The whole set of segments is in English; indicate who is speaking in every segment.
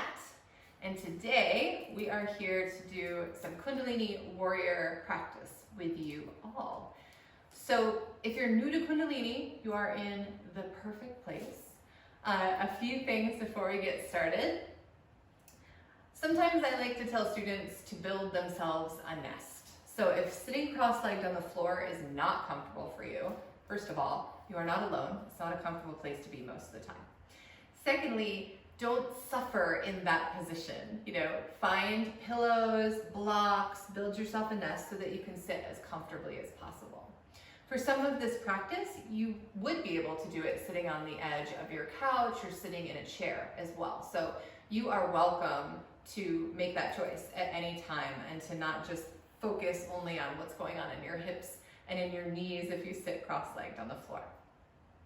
Speaker 1: Kat, and today we are here to do some Kundalini warrior practice with you all. So if you're new to Kundalini, you are in the perfect place. A few things before we get started. Sometimes I like to tell students to build themselves a nest. So if sitting cross-legged on the floor is not comfortable for you, first of all, you are not alone. It's not a comfortable place to be most of the time. Secondly, don't suffer in that position. Find pillows, blocks, build yourself a nest so that you can sit as comfortably as possible. For some of this practice, you would be able to do it sitting on the edge of your couch or sitting in a chair as well. So you are welcome to make that choice at any time and to not just focus only on what's going on in your hips and in your knees if you sit cross-legged on the floor.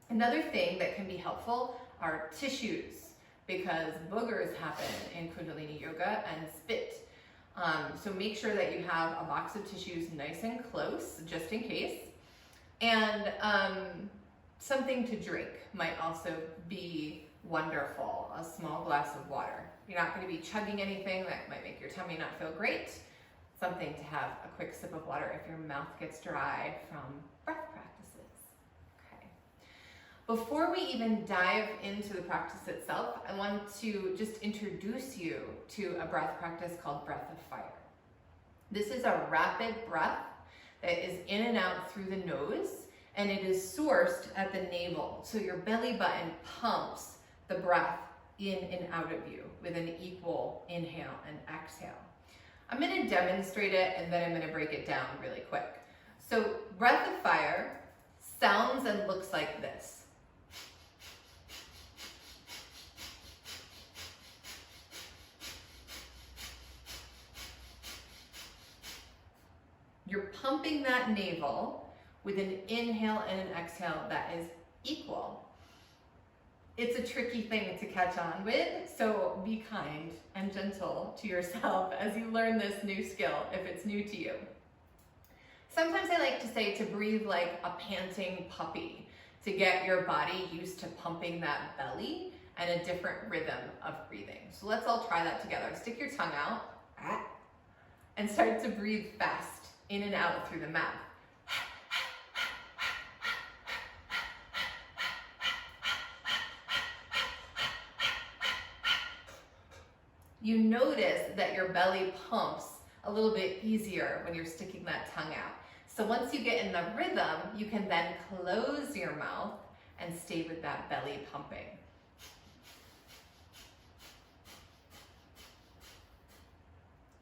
Speaker 1: Another thing that can be helpful are tissues, because boogers happen in Kundalini Yoga and spit. So make sure that you have a box of tissues nice and close, just in case. And something to drink might also be wonderful, a small glass of water. You're not going to be chugging anything that might make your tummy not feel great. Something to have a quick sip of water if your mouth gets dry from breath practices. Okay. Before we even dive into the practice itself, I want to just introduce you to a breath practice called Breath of Fire. This is a rapid breath that is in and out through the nose, and it is sourced at the navel. So your belly button pumps the breath in and out of you with an equal inhale and exhale. I'm going to demonstrate it and then I'm going to break it down really quick. So Breath of Fire sounds and looks like this. You're pumping that navel with an inhale and an exhale that is equal. It's a tricky thing to catch on with, so be kind and gentle to yourself as you learn this new skill if it's new to you. Sometimes I like to say to breathe like a panting puppy, to get your body used to pumping that belly and a different rhythm of breathing. So let's all try that together. Stick your tongue out and start to breathe fast in and out through the mouth. You notice that your belly pumps a little bit easier when you're sticking that tongue out. So once you get in the rhythm, you can then close your mouth and stay with that belly pumping.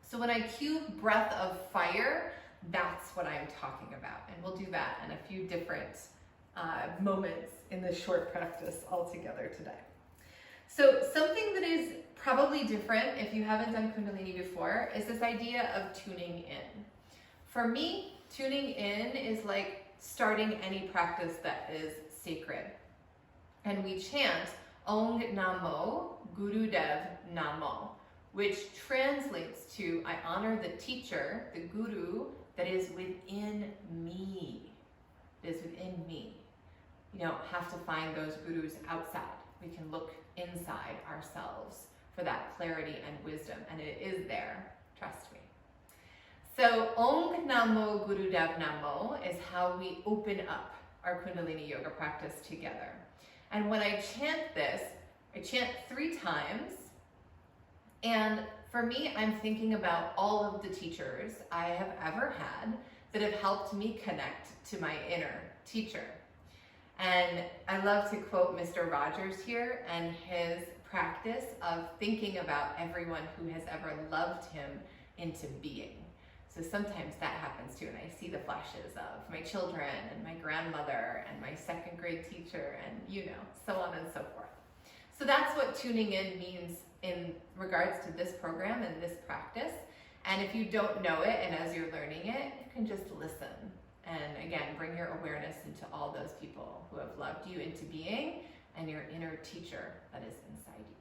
Speaker 1: So when I cue Breath of Fire, that's what I'm talking about. And we'll do that in a few different moments in this short practice altogether today. So something that is probably different if you haven't done Kundalini before is this idea of tuning in. For me, tuning in is like starting any practice that is sacred. And we chant Ong Namo Gurudev Namo, which translates to I honor the teacher, the guru, that is within me. It is within me. You don't have to find those gurus outside. We can look inside ourselves for that clarity and wisdom, and it is there, trust me. So Ong Namo Gurudev Namo is how we open up our Kundalini Yoga practice together. And when I chant this, I chant 3 times, and for me, I'm thinking about all of the teachers I have ever had that have helped me connect to my inner teacher. And I love to quote Mr. Rogers here and his practice of thinking about everyone who has ever loved him into being. So sometimes that happens too, and I see the flashes of my children and my grandmother and my 2nd grade teacher and so on and so forth. So that's what tuning in means in regards to this program and this practice. And if you don't know it and as you're learning it, you can just listen. And again, bring your awareness into all those people who have loved you into being and your inner teacher that is inside you.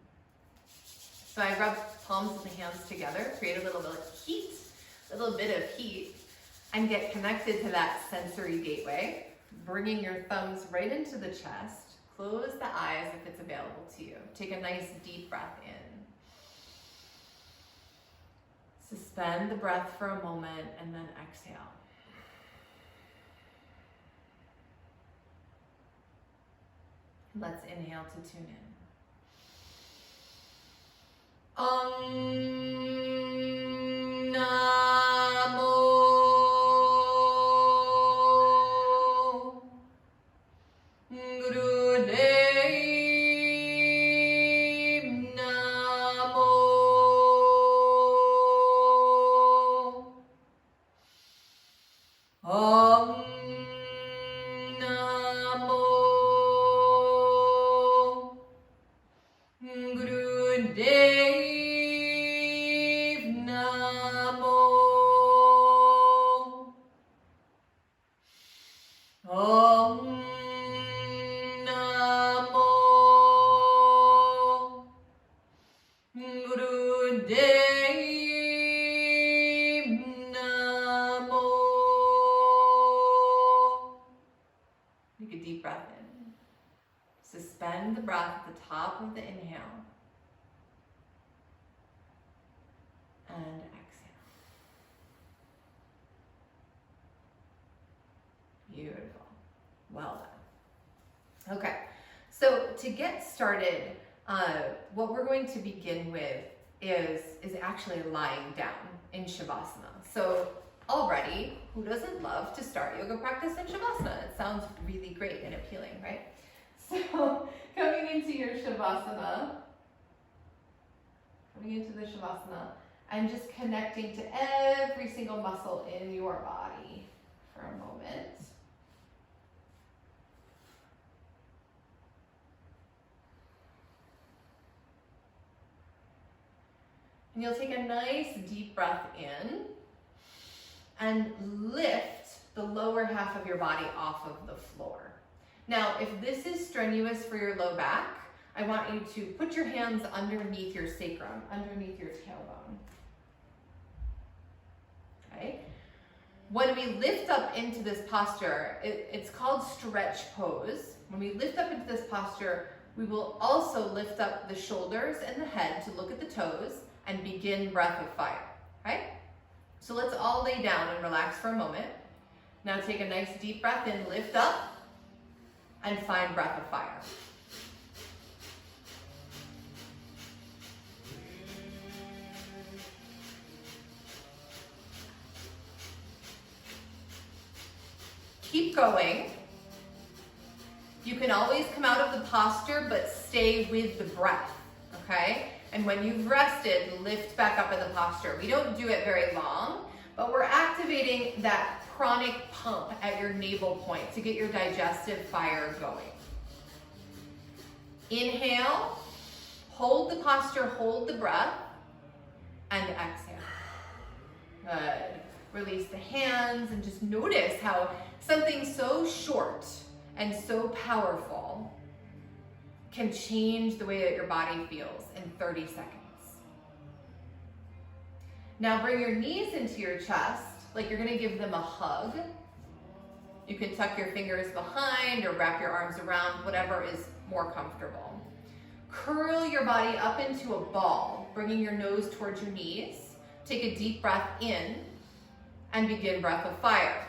Speaker 1: So I rub palms of the hands together, create a little bit of heat, and get connected to that sensory gateway, bringing your thumbs right into the chest. Close the eyes if it's available to you. Take a nice deep breath in. Suspend the breath for a moment and then exhale. Let's inhale to tune in. Namo Gurudev Namo Namo Gurudev Namo Namo Gurudev Namo. Take a deep breath in. Suspend the breath at the top of the inhale. And exhale. Beautiful. Well done. Okay, so to get started, what we're going to begin with is actually lying down in Shavasana. So already, who doesn't love to start yoga practice in Shavasana? It sounds really great and appealing, right? So coming into your Shavasana, and just connecting to every single muscle in your body for a moment. And you'll take a nice deep breath in and lift the lower half of your body off of the floor. Now, if this is strenuous for your low back, I want you to put your hands underneath your sacrum, underneath your tailbone. Okay? When we lift up into this posture, it's called stretch pose. When we lift up into this posture, we will also lift up the shoulders and the head to look at the toes and begin breath of fire, right? So let's all lay down and relax for a moment. Now take a nice deep breath in, lift up, and find breath of fire. Keep going. You can always come out of the posture, but stay with the breath, okay? And when you've rested, lift back up in the posture. We don't do it very long, but we're activating that chronic pump at your navel point to get your digestive fire going. Inhale, hold the posture, hold the breath, and exhale. Good. Release the hands and just notice how something so short and so powerful can change the way that your body feels in 30 seconds. Now bring your knees into your chest like you're gonna give them a hug. You can tuck your fingers behind or wrap your arms around, whatever is more comfortable. Curl your body up into a ball, bringing your nose towards your knees. Take a deep breath in and begin breath of fire.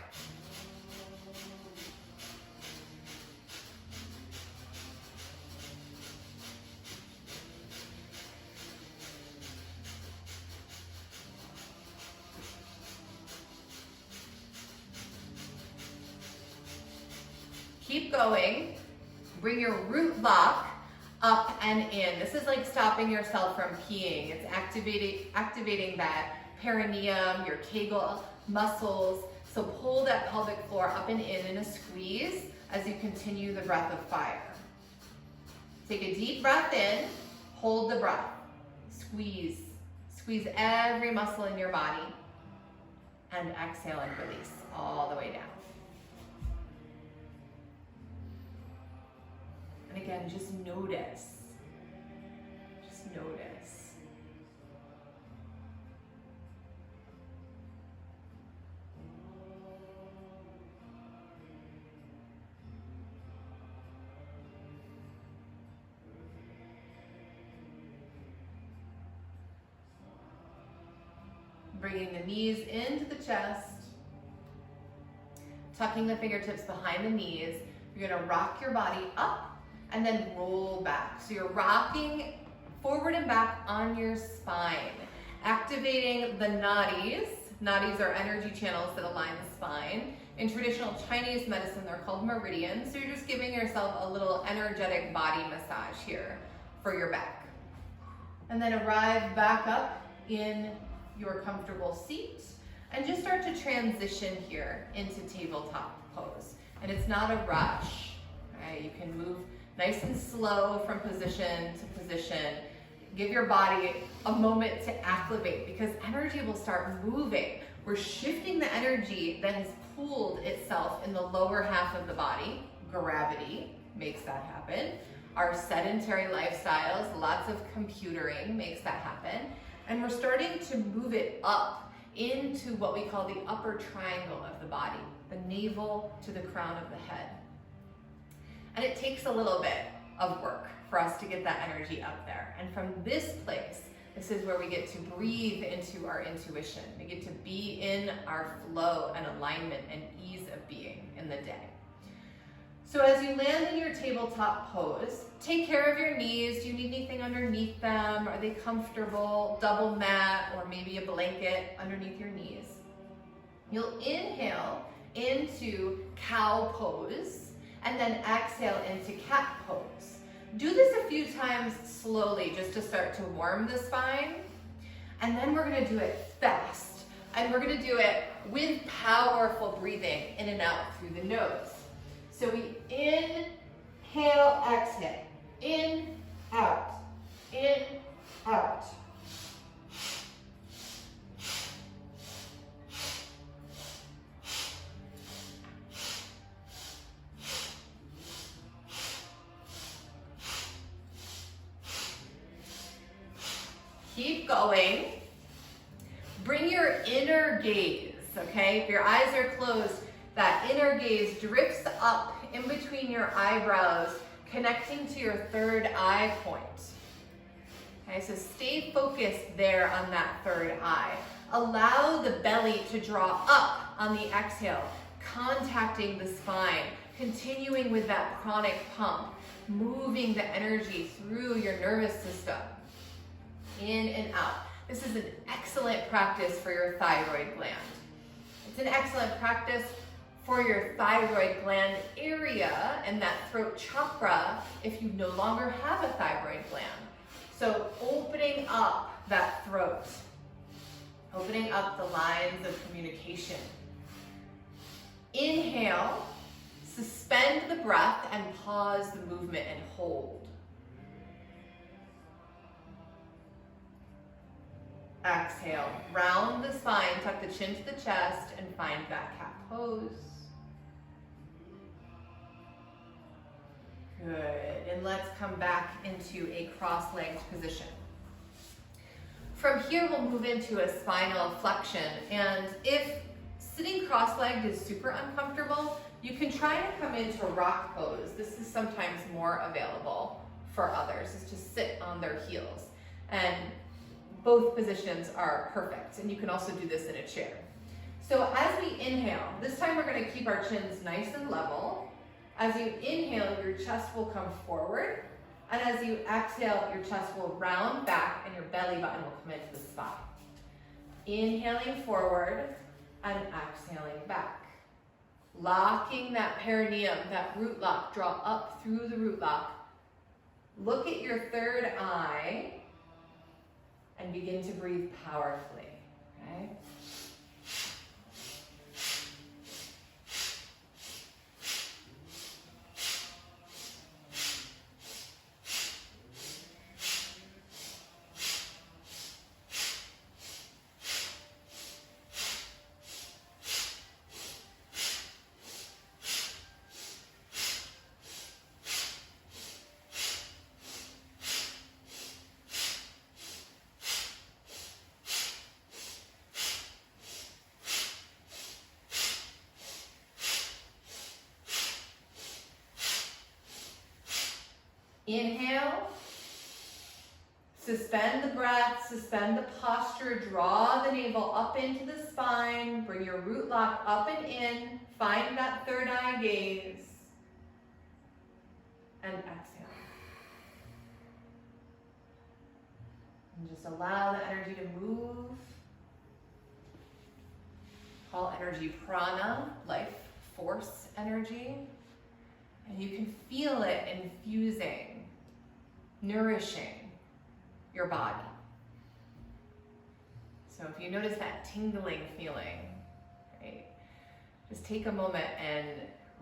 Speaker 1: Keep going. Bring your root lock up and in. This is like stopping yourself from peeing. It's activating that perineum, your Kegel muscles. So pull that pelvic floor up and in a squeeze as you continue the breath of fire. Take a deep breath in, hold the breath. Squeeze. Squeeze every muscle in your body. And exhale and release all the way down. And again, just notice. Just notice. bringing the knees into the chest, tucking the fingertips behind the knees. You're gonna rock your body up and then roll back. So you're rocking forward and back on your spine, activating the nadis. Nadis are energy channels that align the spine. In traditional Chinese medicine, they're called meridians. So you're just giving yourself a little energetic body massage here for your back. And then arrive back up in your comfortable seat and just start to transition here into tabletop pose. And it's not a rush, right? You can move nice and slow from position to position. Give your body a moment to acclimate because energy will start moving. We're shifting the energy that has pooled itself in the lower half of the body. Gravity makes that happen. Our sedentary lifestyles, lots of computering makes that happen. And we're starting to move it up into what we call the upper triangle of the body, the navel to the crown of the head. And it takes a little bit of work for us to get that energy up there. And from this place, this is where we get to breathe into our intuition. We get to be in our flow and alignment and ease of being in the day. So as you land in your tabletop pose, take care of your knees. Do you need anything underneath them? Are they comfortable? Double mat or maybe a blanket underneath your knees. You'll inhale into cow pose and then exhale into cat pose. Do this a few times slowly just to start to warm the spine. And then we're gonna do it fast. And we're gonna do it with powerful breathing in and out through the nose. So we inhale, exhale, in, out, in, out. Keep going. Bring your inner gaze, okay? If your eyes are closed, that inner gaze drifts up in between your eyebrows, connecting to your third eye point. Okay, so stay focused there on that third eye. Allow the belly to draw up on the exhale, contacting the spine, continuing with that chronic pump, moving the energy through your nervous system, in and out. This is an excellent practice for your thyroid gland. It's an excellent practice for your thyroid gland area and that throat chakra if you no longer have a thyroid gland. So opening up that throat, opening up the lines of communication. Inhale, suspend the breath and pause the movement and hold. Exhale, round the spine, tuck the chin to the chest and find that cat pose. Good, and let's come back into a cross-legged position. From here, we'll move into a spinal flexion, and if sitting cross-legged is super uncomfortable, you can try to come into rock pose. This is sometimes more available for others, is to sit on their heels. And both positions are perfect, and you can also do this in a chair. So as we inhale, this time we're gonna keep our chins nice and level. As you inhale, your chest will come forward, and as you exhale, your chest will round back and your belly button will come into the spine. Inhaling forward and exhaling back. Locking that perineum, that root lock, draw up through the root lock. Look at your third eye and begin to breathe powerfully, okay? Inhale, Suspend the breath, suspend the posture, draw the navel up into the spine, bring your root lock up and in, find that third eye gaze, and exhale. And just allow the energy to move. Call energy prana, life force energy. And you can feel it infusing, nourishing your body. So if you notice that tingling feeling, right, just take a moment and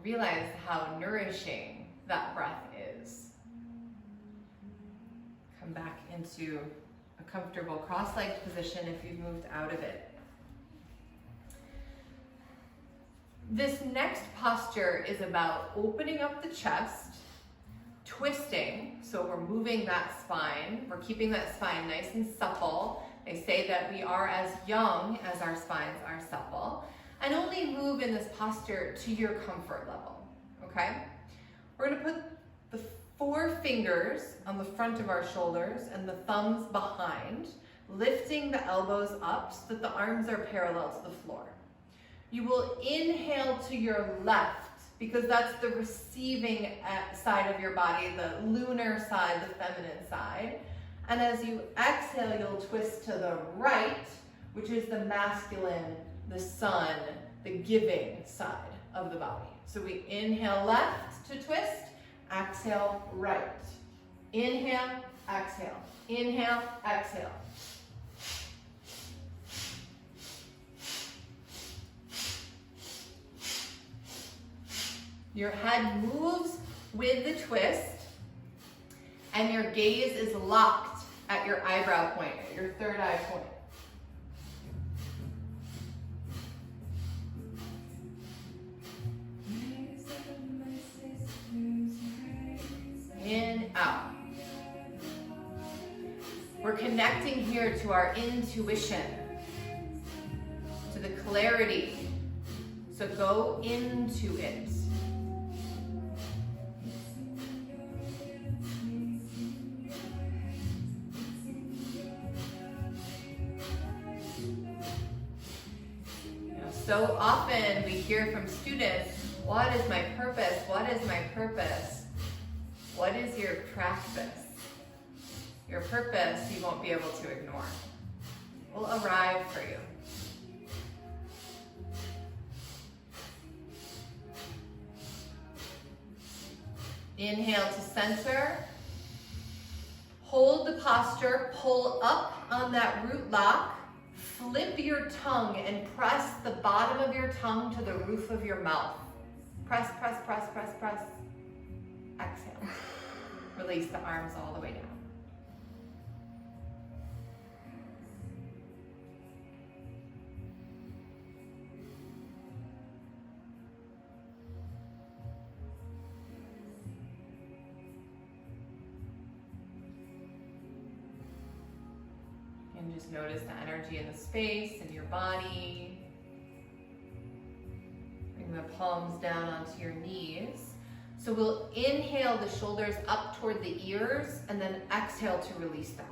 Speaker 1: realize how nourishing that breath is. Come back into a comfortable cross-legged position if you've moved out of it. This next posture is about opening up the chest, twisting, so we're moving that spine, we're keeping that spine nice and supple. They say that we are as young as our spines are supple, and only move in this posture to your comfort level, okay? We're gonna put the 4 fingers on the front of our shoulders and the thumbs behind, lifting the elbows up so that the arms are parallel to the floor. You will inhale to your left because that's the receiving side of your body, the lunar side, the feminine side. And as you exhale, you'll twist to the right, which is the masculine, the sun, the giving side of the body. So we inhale left to twist, exhale right. Inhale, exhale. Inhale, exhale. Your head moves with the twist, and your gaze is locked at your eyebrow point, at your third eye point. In, out. We're connecting here to our intuition, to the clarity. So go into it. So often we hear from students, what is my purpose? What is my purpose? What is your practice? Your purpose you won't be able to ignore. It will arrive for you. Inhale to center. Hold the posture, pull up on that root lock. Flip your tongue and press the bottom of your tongue to the roof of your mouth. Press, press, press, press, press. Exhale. Release the arms all the way down. And just notice the energy in the space, in your body. Bring the palms down onto your knees. So we'll inhale the shoulders up toward the ears and then exhale to release them.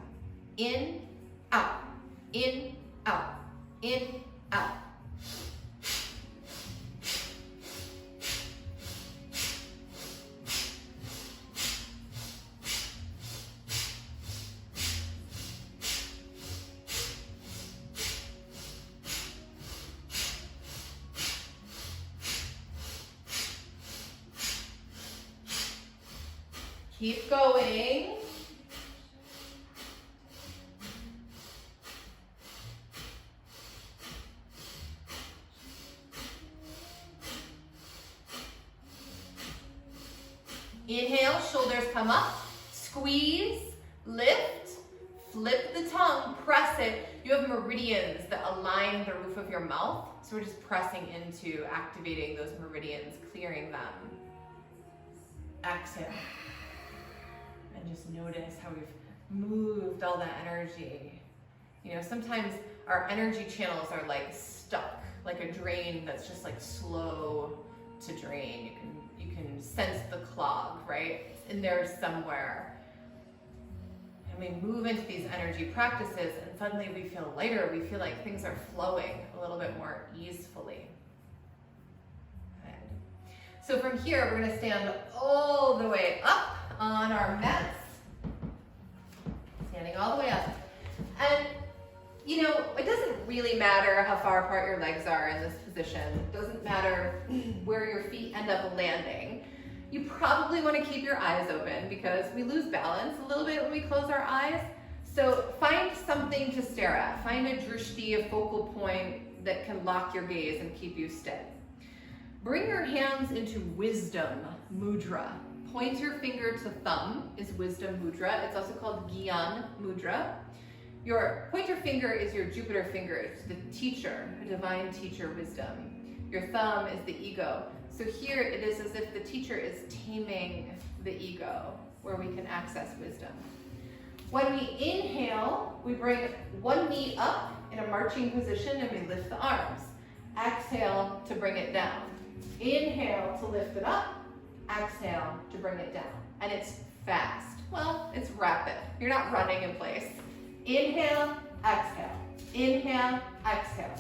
Speaker 1: In, out, in, out, in, out. Keep going. Inhale, shoulders come up, squeeze, lift, flip the tongue, press it. You have meridians that align the roof of your mouth. So we're just pressing into activating those meridians, clearing them. Exhale. And just notice how we've moved all that energy. You know, sometimes our energy channels are like stuck, like a drain that's just like slow to drain. You can sense the clog, right? It's in there somewhere. And we move into these energy practices and suddenly we feel lighter, we feel like things are flowing a little bit more easefully. Good. So from here, we're gonna stand all the way up on our mats. Standing all the way up. And you know, it doesn't really matter how far apart your legs are in this position. It doesn't matter where your feet end up landing. You probably want to keep your eyes open because we lose balance a little bit when we close our eyes. So find something to stare at. Find a drishti, a focal point that can lock your gaze and keep you steady. Bring your hands into wisdom mudra. Point your finger to thumb is wisdom mudra. It's also called Gyan mudra. Your pointer finger is your Jupiter finger. It's the teacher, a divine teacher wisdom. Your thumb is the ego. So here it is as if the teacher is taming the ego, where we can access wisdom. When we inhale, we bring one knee up in a marching position and we lift the arms. Exhale to bring it down. Inhale to lift it up. Exhale to bring it down. And it's fast. Well, it's rapid. You're not running in place. Inhale, exhale. Inhale, exhale.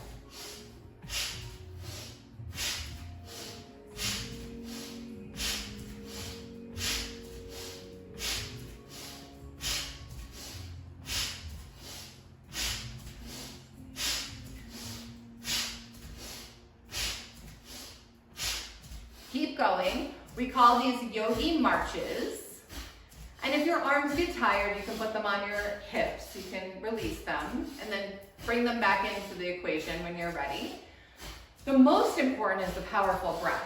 Speaker 1: Keep going. We call these yogi marches. And if your arms get tired, you can put them on your hips. You can release them and then bring them back into the equation when you're ready. The most important is the powerful breath.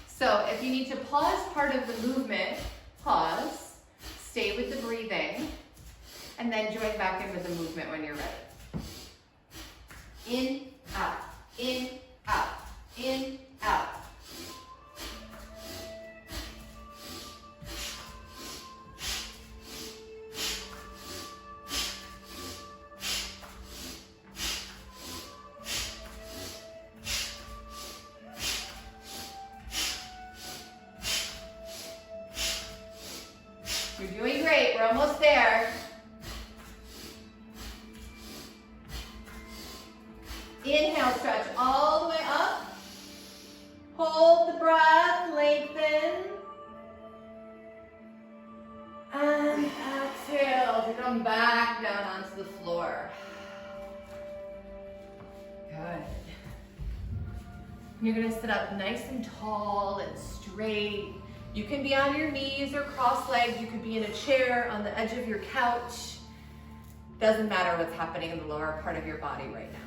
Speaker 1: So if you need to pause part of the movement, pause, stay with the breathing, and then join back in with the movement when you're ready. In, out, in, out, in, out. You're doing great, we're almost there. Inhale, stretch all the way up. Hold the breath, lengthen. And exhale to come back down onto the floor. Good. You're gonna sit up nice and tall and straight. You can be on your knees or cross-legged. You could be in a chair on the edge of your couch. Doesn't matter what's happening in the lower part of your body right now.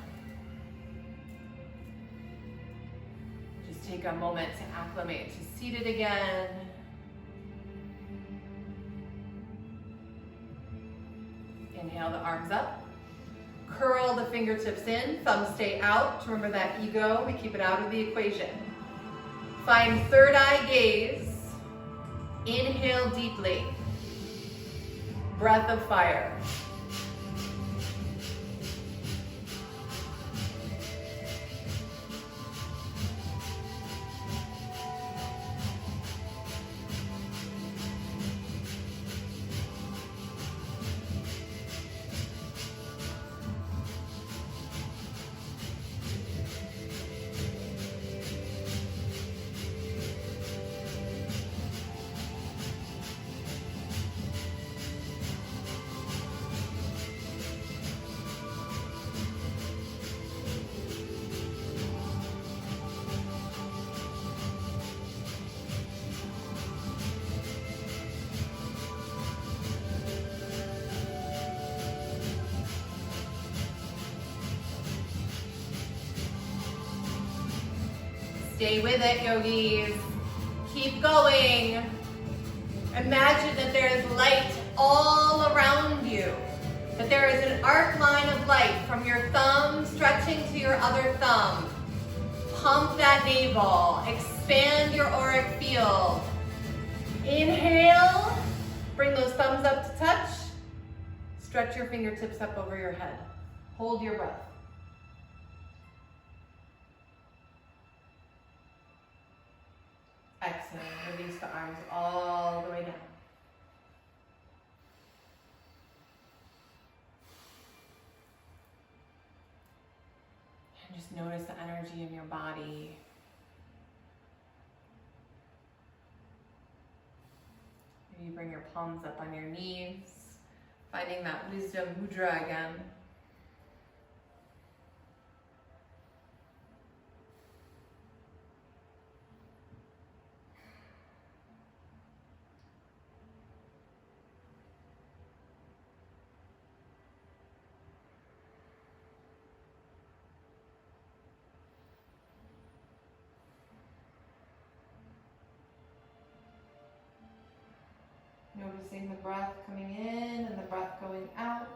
Speaker 1: Just take a moment to acclimate to seated again. Inhale the arms up. Curl the fingertips in, thumbs stay out. Remember that ego, we keep it out of the equation. Find third eye gaze. Inhale deeply. Breath of fire. Stay with it, yogis. Keep going. Imagine that there is light all around you. That there is an arc line of light from your thumb stretching to your other thumb. Pump that navel. Expand your auric field. Inhale. Bring those thumbs up to touch. Stretch your fingertips up over your head. Hold your breath. Exhale, release the arms all the way down. And just notice the energy in your body. Maybe bring your palms up on your knees, finding that wisdom mudra again. Noticing the breath coming in and the breath going out.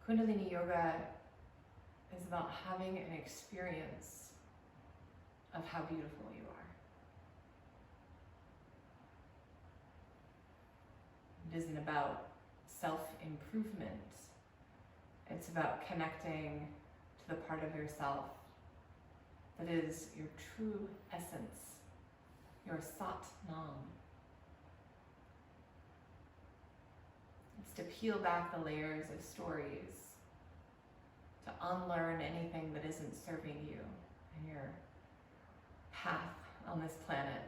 Speaker 1: Kundalini Yoga is about having an experience of how beautiful you are. It isn't about self-improvement. It's about connecting to the part of yourself that is your true essence, your Sat Nam. It's to peel back the layers of stories, to unlearn anything that isn't serving you in your path on this planet,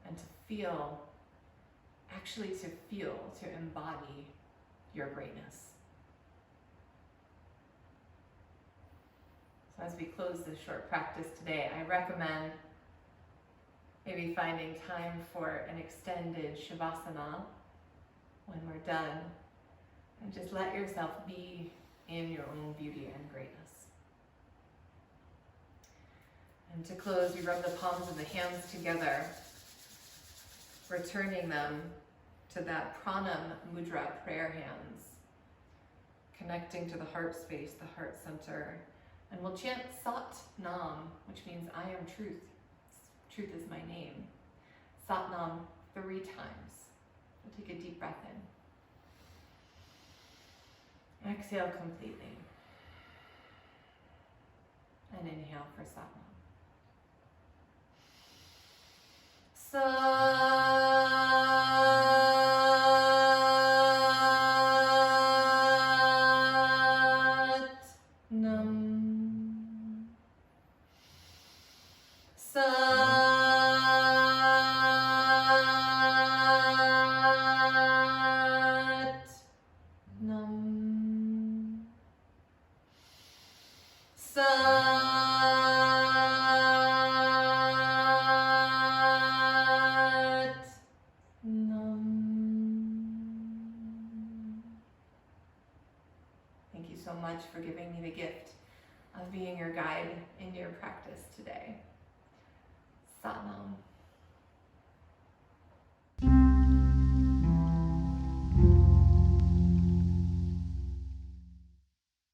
Speaker 1: and to feel, actually to feel, to embody your greatness. So as we close this short practice today, I recommend maybe finding time for an extended Shavasana when we're done, and just let yourself be in your own beauty and greatness. And to close, we rub the palms of the hands together, returning them to that pranam mudra, prayer hands, connecting to the heart space, the heart center. And we'll chant Sat Nam, which means I am truth. Truth is my name. Sat Nam 3 times. We'll take a deep breath in. Exhale completely. And inhale for Sat Nam. Thank you so much for giving me the gift of being your guide in your practice today. Sat Nam.